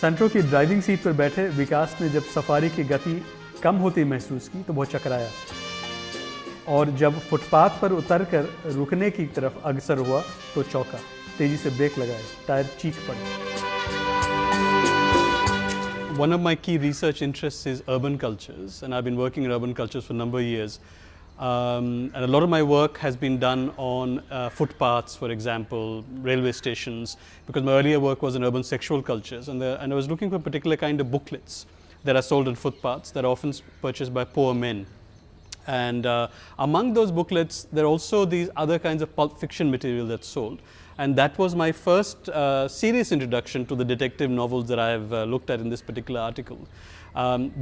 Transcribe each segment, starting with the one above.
सेंट्रो की driving seat पर बैठे विकास ने जब सफारी की गति कम होती महसूस की तो बहुत चकराया और जब फुटपाथ पर उतरकर रुकने की तरफ अग्रसर हुआ तो चौंका। तेजी से ब्रेक लगाए, टायर चीख पड़े। One of my key research interests is urban cultures, and I've been working in urban cultures for a number of years. And a lot of my work has been done on footpaths, for example, railway stations, because my earlier work was in urban sexual cultures, and I was looking for a particular kind of booklets that are sold on footpaths that are often purchased by poor men. And among those booklets, there are also these other kinds of pulp fiction material that's sold. And that was my first serious introduction to the detective novels that I have looked at in this particular article.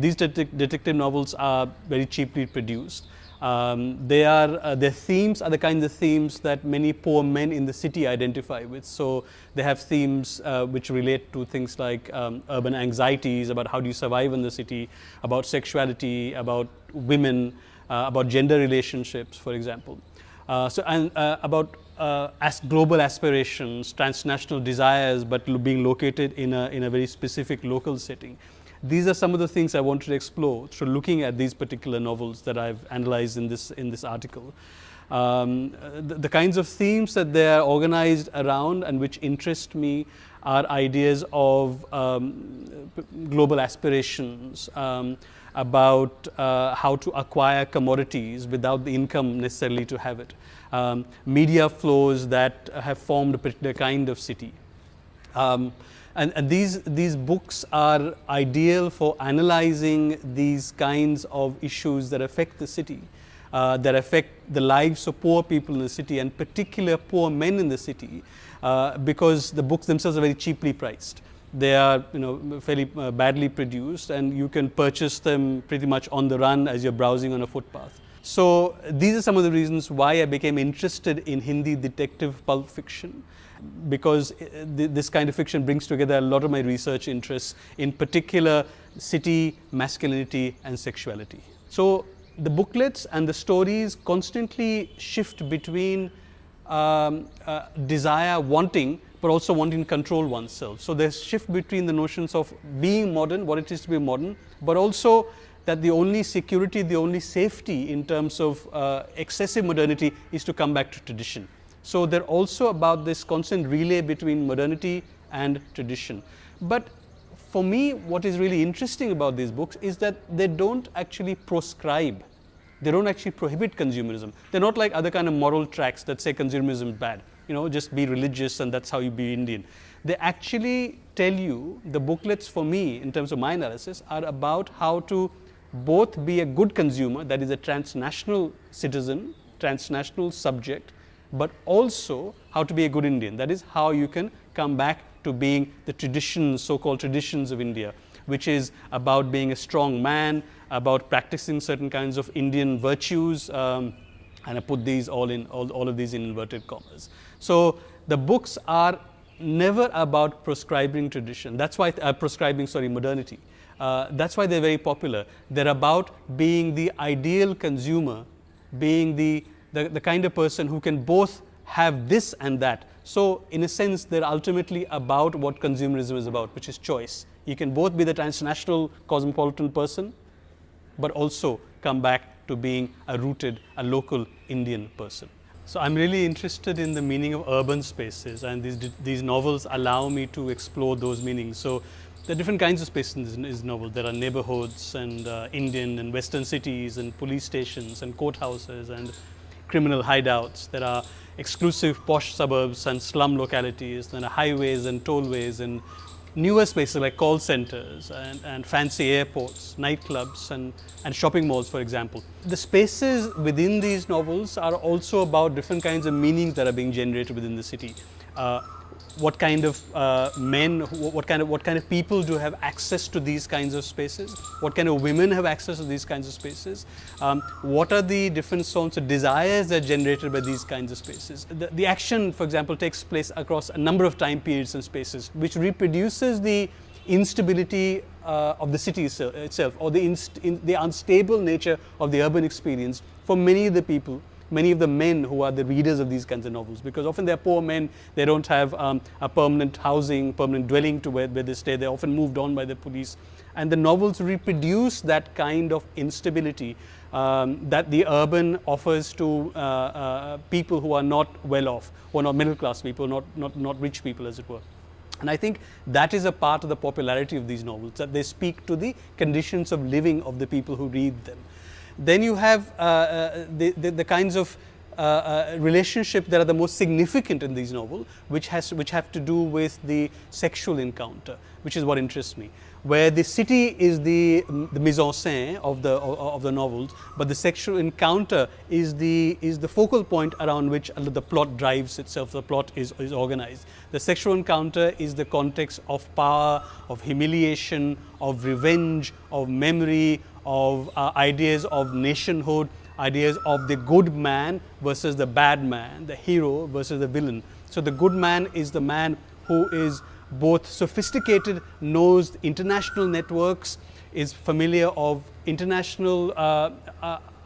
These detective novels are very cheaply produced. Their themes are the kinds of themes that many poor men in the city identify with. So they have themes which relate to things like urban anxieties, about how do you survive in the city, about sexuality, about women, about gender relationships, for example. About global aspirations, transnational desires, but being located in a very specific local setting. These are some of the things I wanted to explore through looking at these particular novels that I've analyzed in this article. The kinds of themes that they are organized around and which interest me are ideas of global aspirations, about how to acquire commodities without the income necessarily to have it. Media flows that have formed a particular kind of city. And these books are ideal for analyzing these kinds of issues that affect the city, that affect the lives of poor people in the city, and particular poor men in the city, because the books themselves are very cheaply priced. They are, fairly badly produced, and you can purchase them pretty much on the run as you're browsing on a footpath. So these are some of the reasons why I became interested in Hindi detective pulp fiction, because this kind of fiction brings together a lot of my research interests, in particular city, masculinity, and sexuality. So the booklets and the stories constantly shift between desire, wanting, but also wanting to control oneself. So there's shift between the notions of being modern, what it is to be modern, but also that the only security, the only safety in terms of excessive modernity is to come back to tradition. So they're also about this constant relay between modernity and tradition. But for me, what is really interesting about these books is that they don't actually proscribe. They don't actually prohibit consumerism. They're not like other kind of moral tracts that say consumerism is bad. Just be religious and that's how you be Indian. They actually tell you, the booklets for me, in terms of my analysis, are about how to both be a good consumer, that is a transnational citizen, transnational subject, but also how to be a good Indian. That is how you can come back to being the traditions, so-called traditions of India, which is about being a strong man, about practicing certain kinds of Indian virtues, and I put these all of these in inverted commas. So the books are never about prescribing tradition. That's why modernity. That's why they're very popular. They're about being the ideal consumer, being the kind of person who can both have this and that. So in a sense, they're ultimately about what consumerism is about, which is choice. You can both be the transnational cosmopolitan person, but also come back to being a local Indian person. So I'm really interested in the meaning of urban spaces, and these novels allow me to explore those meanings. So there are different kinds of spaces in this novel. There are neighborhoods and Indian and Western cities and police stations and courthouses and criminal hideouts. There are exclusive posh suburbs and slum localities. There are highways and tollways and newer spaces like call centers and fancy airports, nightclubs and shopping malls, for example. The spaces within these novels are also about different kinds of meanings that are being generated within the city. What kind of men, what kind of people do have access to these kinds of spaces? What kind of women have access to these kinds of spaces? What are the different sorts of desires that are generated by these kinds of spaces? The action, for example, takes place across a number of time periods and spaces, which reproduces the instability of the city itself, or the unstable nature of the urban experience for many of the people many of the men who are the readers of these kinds of novels, because often they're poor men, they don't have a permanent housing, permanent dwelling to where they stay, they're often moved on by the police. And the novels reproduce that kind of instability that the urban offers to people who are not well off, who are not middle class people, not rich people, as it were. And I think that is a part of the popularity of these novels, that they speak to the conditions of living of the people who read them. Then you have the kinds of relationship that are the most significant in these novels, which have to do with the sexual encounter, which is what interests me. Where the city is the mise en scène of the novels, but the sexual encounter is the focal point around which the plot drives itself. The plot is organized. The sexual encounter is the context of power, of humiliation, of revenge, of memory, of ideas of nationhood, ideas of the good man versus the bad man, the hero versus the villain. So the good man is the man who is both sophisticated, knows international networks, is familiar of international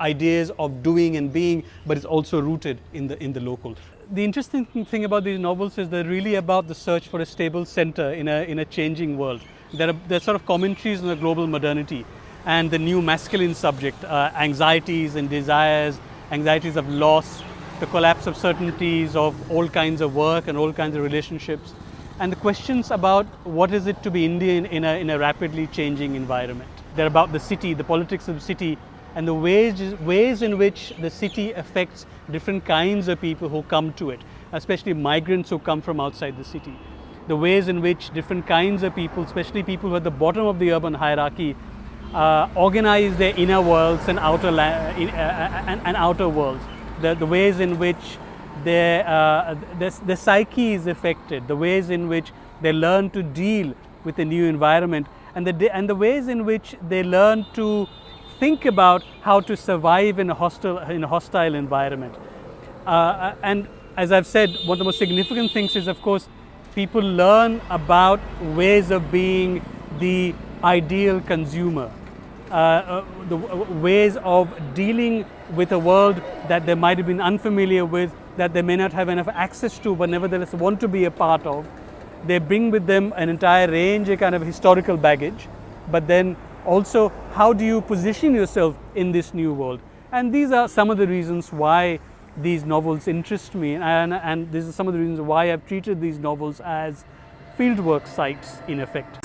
ideas of doing and being, but is also rooted in the local. The interesting thing about these novels is they're really about the search for a stable center in a changing world. They're sort of commentaries on the global modernity and the new masculine subject, anxieties and desires, anxieties of loss, the collapse of certainties of all kinds of work and all kinds of relationships, and the questions about what is it to be Indian in a rapidly changing environment. They're about the city, the politics of the city, and the ways in which the city affects different kinds of people who come to it, especially migrants who come from outside the city. The ways in which different kinds of people, especially people who are at the bottom of the urban hierarchy, organize their inner worlds and outer worlds. The ways in which their psyche is affected, the ways in which they learn to deal with a new environment, and the ways in which they learn to think about how to survive in a hostile environment. And as I've said, one of the most significant things is, of course, people learn about ways of being the ideal consumer, the ways of dealing with a world that they might have been unfamiliar with, that they may not have enough access to, but nevertheless want to be a part of. They bring with them an entire range of kind of historical baggage, but then also how do you position yourself in this new world? And these are some of the reasons why these novels interest me, and these are some of the reasons why I've treated these novels as fieldwork sites in effect.